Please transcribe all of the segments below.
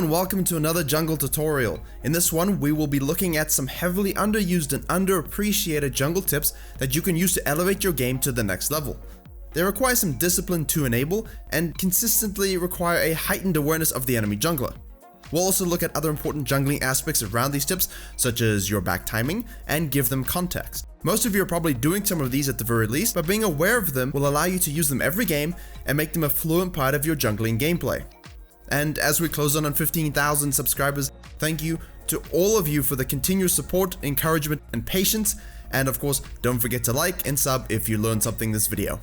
and welcome to another jungle tutorial. In this one, we will be looking at some heavily underused and underappreciated jungle tips that you can use to elevate your game to the next level. They require some discipline to enable and consistently require a heightened awareness of the enemy jungler. We'll also look at other important jungling aspects around these tips, such as your back timing, and give them context. Most of you are probably doing some of these at the very least, but being aware of them will allow you to use them every game and make them a fluent part of your jungling gameplay. And as we close on 15,000 subscribers, thank you to all of you for the continuous support, encouragement, and patience. And of course, don't forget to like and sub if you learned something this video.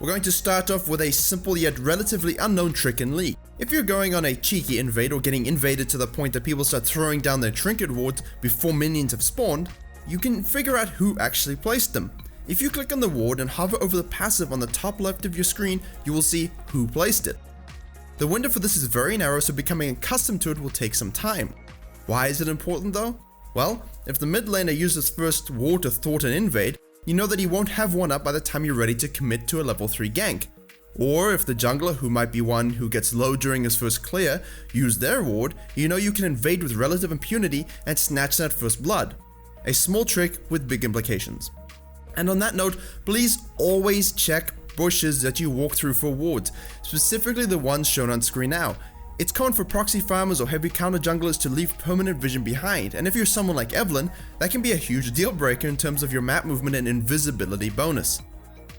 We're going to start off with a simple yet relatively unknown trick in League. If you're going on a cheeky invade or getting invaded to the point that people start throwing down their trinket wards before minions have spawned, you can figure out who actually placed them. If you click on the ward and hover over the passive on the top left of your screen, you will see who placed it. The window for this is very narrow, so becoming accustomed to it will take some time. Why is it important though? Well, if the mid laner uses first ward to thwart an invade, you know that he won't have one up by the time you're ready to commit to a level 3 gank. Or if the jungler, who might be one who gets low during his first clear, use their ward, you know you can invade with relative impunity and snatch that first blood. A small trick with big implications. And on that note, please always check bushes that you walk through for wards, specifically the ones shown on screen now. It's common for proxy farmers or heavy counter junglers to leave permanent vision behind, and if you're someone like Evelyn, that can be a huge deal breaker in terms of your map movement and invisibility bonus.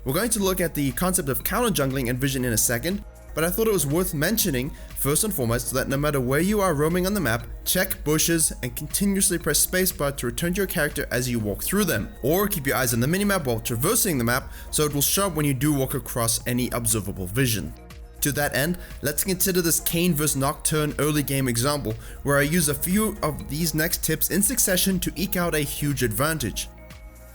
We're going to look at the concept of counter jungling and vision in a second, but I thought it was worth mentioning first and foremost that no matter where you are roaming on the map, check bushes and continuously press spacebar to return to your character as you walk through them, or keep your eyes on the minimap while traversing the map so it will show up when you do walk across any observable vision. To that end, let's consider this Kayn vs Nocturne early game example, where I use a few of these next tips in succession to eke out a huge advantage.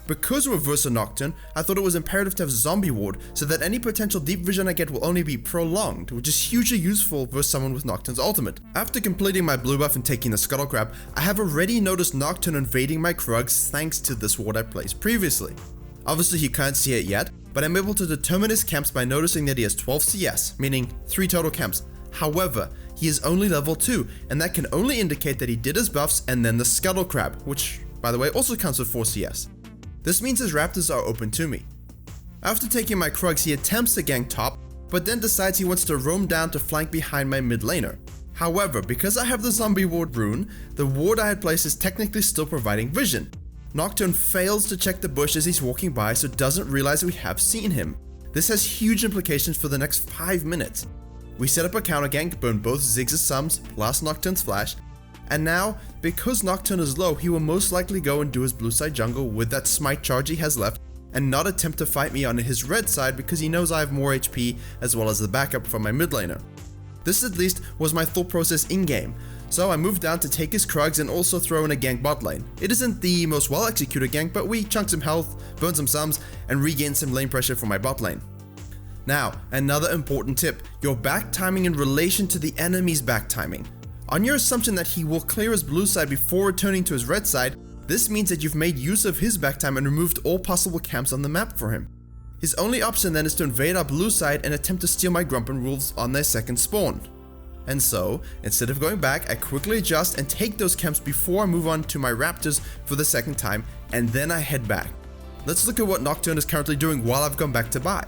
Because we're versus Nocturne, I thought it was imperative to have zombie ward so that any potential deep vision I get will only be prolonged, which is hugely useful versus someone with Nocturne's ultimate. After completing my blue buff and taking the scuttle crab, I have already noticed Nocturne invading my Krugs thanks to this ward I placed previously. Obviously he can't see it yet, but I'm able to determine his camps by noticing that he has 12 CS, meaning 3 total camps. However, he is only level 2, and that can only indicate that he did his buffs and then the scuttle crab, which by the way also counts with 4 CS. This means his raptors are open to me. After taking my Krugs, he attempts to gank top, but then decides he wants to roam down to flank behind my mid laner. However, because I have the zombie ward rune, the ward I had placed is technically still providing vision. Nocturne fails to check the bush as he's walking by, so doesn't realize we have seen him. This has huge implications for the next 5 minutes. We set up a counter gank, burn both Ziggs' sums plus Nocturne's flash, and now, because Nocturne is low, he will most likely go and do his blue side jungle with that smite charge he has left and not attempt to fight me on his red side because he knows I have more HP as well as the backup from my mid laner. This at least was my thought process in game, so I moved down to take his Krugs and also throw in a gank bot lane. It isn't the most well executed gank, but we chunk some health, burn some sums, and regain some lane pressure from my bot lane. Now, another important tip, your back timing in relation to the enemy's back timing. On your assumption that he will clear his blue side before returning to his red side, this means that you've made use of his back time and removed all possible camps on the map for him. His only option then is to invade our blue side and attempt to steal my Grumpen wolves on their second spawn. And so, instead of going back, I quickly adjust and take those camps before I move on to my raptors for the second time, and then I head back. Let's look at what Nocturne is currently doing while I've gone back to buy.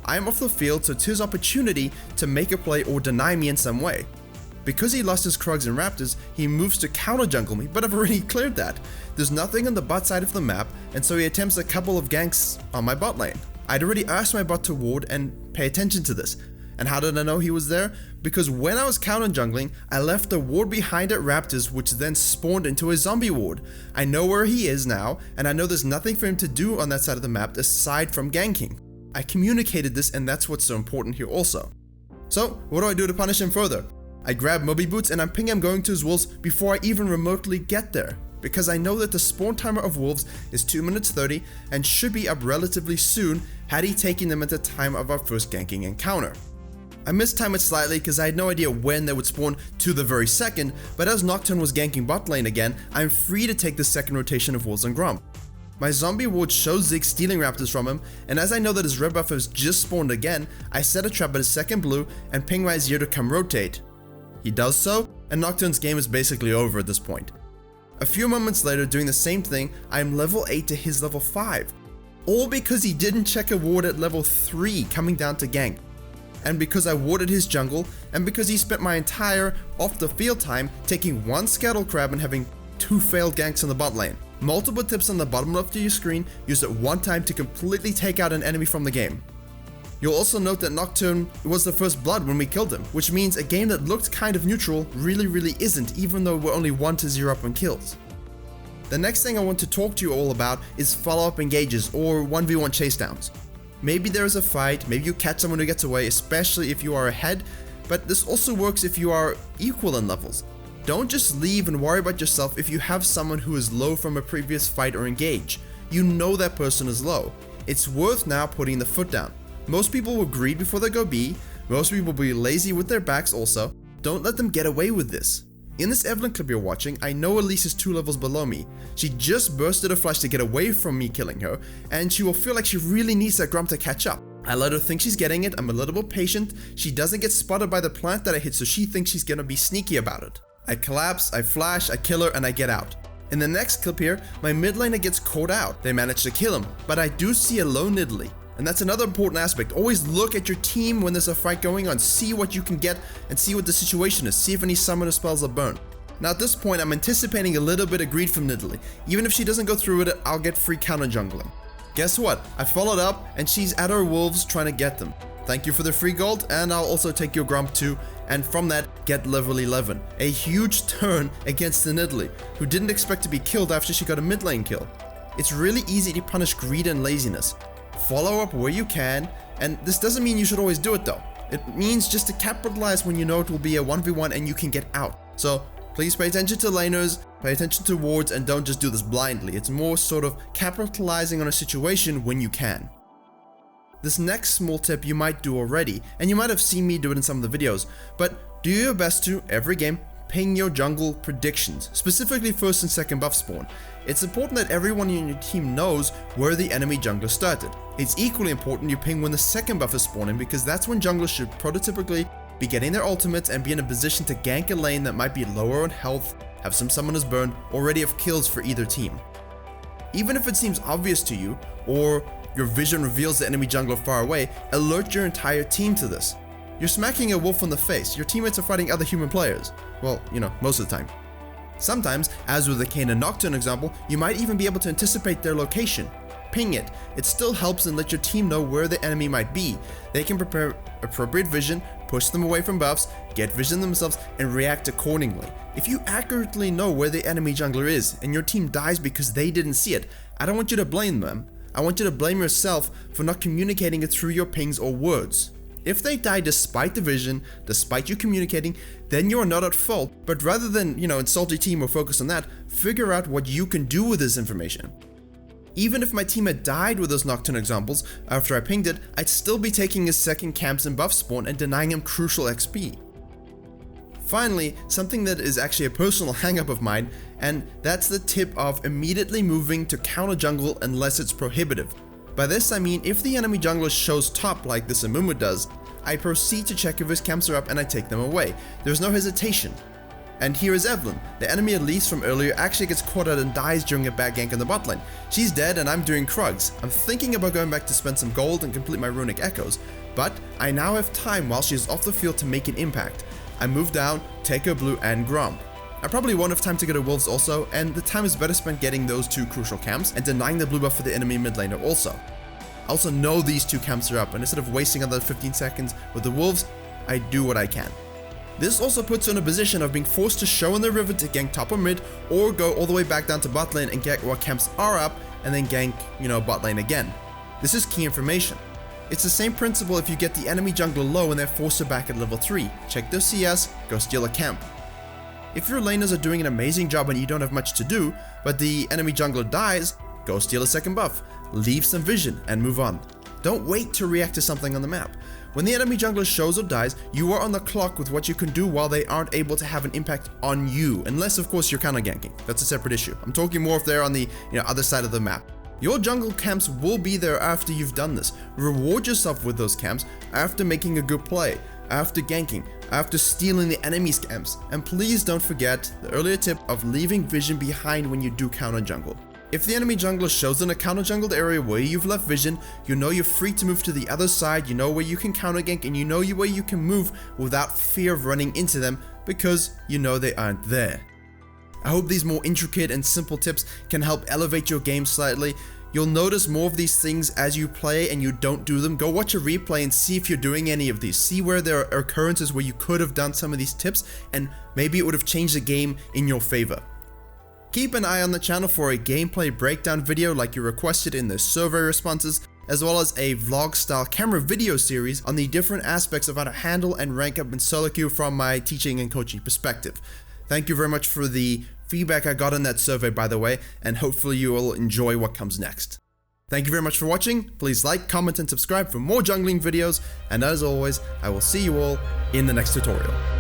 I am off the field, so it's his opportunity to make a play or deny me in some way. Because he lost his Krugs and Raptors, he moves to counter jungle me, but I've already cleared that. There's nothing on the bot side of the map, and so he attempts a couple of ganks on my bot lane. I'd already asked my bot to ward and pay attention to this. And how did I know he was there? Because when I was counter jungling, I left the ward behind at Raptors, which then spawned into a zombie ward. I know where he is now, and I know there's nothing for him to do on that side of the map aside from ganking. I communicated this, and that's what's so important here also. So, what do I do to punish him further? I grab Moby Boots and I ping him going to his wolves before I even remotely get there, because I know that the spawn timer of wolves is 2 minutes 30 and should be up relatively soon had he taken them at the time of our first ganking encounter. I mistimed it slightly because I had no idea when they would spawn to the very second, but as Nocturne was ganking bot lane again, I'm free to take the second rotation of wolves and Grump. My zombie ward shows Ziggs stealing raptors from him, and as I know that his red buff has just spawned again, I set a trap at his second blue and ping my Azir to come rotate. He does so, and Nocturne's game is basically over at this point. A few moments later, doing the same thing, I am level 8 to his level 5. All because he didn't check a ward at level 3 coming down to gank. And because I warded his jungle, and because he spent my entire off the field time taking one Scuttle Crab and having 2 failed ganks in the bot lane. Multiple tips on the bottom left of your screen used at one time to completely take out an enemy from the game. You'll also note that Nocturne was the first blood when we killed him, which means a game that looked kind of neutral really isn't, even though we're only 1-0 up on kills. The next thing I want to talk to you all about is follow-up engages or 1v1 chasedowns. Maybe there is a fight, maybe you catch someone who gets away, especially if you are ahead, but this also works if you are equal in levels. Don't just leave and worry about yourself if you have someone who is low from a previous fight or engage. You know that person is low. It's worth now putting the foot down. Most people will greed before they go B, most people will be lazy with their backs also. Don't let them get away with this. In this Evelyn clip you're watching, I know Elise is 2 levels below me. She just bursted a flash to get away from me killing her, and she will feel like she really needs that Grump to catch up. I let her think she's getting it, I'm a little bit patient, she doesn't get spotted by the plant that I hit, so she thinks she's gonna be sneaky about it. I collapse, I flash, I kill her, and I get out. In the next clip here, my mid laner gets caught out. They manage to kill him, but I do see a low Nidalee. And that's another important aspect. Always look at your team when there's a fight going on, see what you can get, and see what the situation is, see if any summoner spells are burned. Now at this point, I'm anticipating a little bit of greed from Nidalee. Even if she doesn't go through with it, I'll get free counter jungling. Guess what? I followed up, and she's at her wolves trying to get them. Thank you for the free gold, and I'll also take your Grump too, and from that, get level 11. A huge turn against the Nidalee, who didn't expect to be killed after she got a mid lane kill. It's really easy to punish greed and laziness. Follow up where you can, and this doesn't mean you should always do it though. It means just to capitalize when you know it will be a 1v1 and you can get out. So please pay attention to laners, pay attention to wards, and don't just do this blindly. It's more sort of capitalizing on a situation when you can. This next small tip you might do already, and you might have seen me do it in some of the videos, but do your best to, every game, ping your jungle predictions, specifically first and second buff spawn. It's important that everyone in your team knows where the enemy jungler started. It's equally important you ping when the second buff is spawning, because that's when junglers should prototypically be getting their ultimates and be in a position to gank a lane that might be lower on health, have some summoners burn, or already have kills for either team. Even if it seems obvious to you, or your vision reveals the enemy jungler far away, alert your entire team to this. You're smacking a wolf in the face, your teammates are fighting other human players. Well, you know, most of the time. Sometimes, as with the Kayn and Nocturne example, you might even be able to anticipate their location. Ping it. It still helps and let your team know where the enemy might be. They can prepare appropriate vision, push them away from buffs, get vision themselves, and react accordingly. If you accurately know where the enemy jungler is, and your team dies because they didn't see it, I don't want you to blame them. I want you to blame yourself for not communicating it through your pings or words. If they die despite the vision, despite you communicating, then you are not at fault, but rather than, insult your team or focus on that, figure out what you can do with this information. Even if my team had died with those Nocturne examples after I pinged it, I'd still be taking his second camps and buff spawn and denying him crucial XP. Finally, something that is actually a personal hang-up of mine, and that's the tip of immediately moving to counter jungle unless it's prohibitive. By this I mean if the enemy jungler shows top like this Amumu does, I proceed to check if his camps are up and I take them away. There's no hesitation. And here is Evelyn. The enemy Elise from earlier actually gets caught out and dies during a bad gank in the bot lane. She's dead and I'm doing Krugs. I'm thinking about going back to spend some gold and complete my runic echoes, but I now have time while she's off the field to make an impact. I move down, take her blue and Grump. I probably won't have time to go to wolves also, and the time is better spent getting those two crucial camps and denying the blue buff for the enemy mid laner also. I also know these two camps are up, and instead of wasting another 15 seconds with the wolves, I do what I can. This also puts you in a position of being forced to show in the river to gank top or mid, or go all the way back down to bot lane and get what camps are up, and then gank, bot lane again. This is key information. It's the same principle if you get the enemy jungler low and they're forced to back at level 3. Check their CS, go steal a camp. If your laners are doing an amazing job and you don't have much to do, but the enemy jungler dies, go steal a second buff, leave some vision, and move on. Don't wait to react to something on the map. When the enemy jungler shows or dies, you are on the clock with what you can do while they aren't able to have an impact on you, unless of course you're counter ganking. That's a separate issue. I'm talking more if they're on the other side of the map. Your jungle camps will be there after you've done this. Reward yourself with those camps after making a good play, after ganking. after stealing the enemy's camps. And please don't forget the earlier tip of leaving vision behind when you do counter jungle. If the enemy jungler shows in a counter jungled area where you've left vision, you know you're free to move to the other side, you know where you can counter gank, and you know where you can move without fear of running into them because you know they aren't there. I hope these more intricate and simple tips can help elevate your game slightly. You'll notice more of these things as you play and you don't do them. Go watch a replay and see if you're doing any of these. See where there are occurrences where you could have done some of these tips and maybe it would have changed the game in your favor. Keep an eye on the channel for a gameplay breakdown video like you requested in the survey responses, as well as a vlog style camera video series on the different aspects of how to handle and rank up in solo queue from my teaching and coaching perspective. Thank you very much for the feedback I got in that survey, by the way, and hopefully you will enjoy what comes next. Thank you very much for watching. Please like, comment, and subscribe for more jungling videos, and as always, I will see you all in the next tutorial.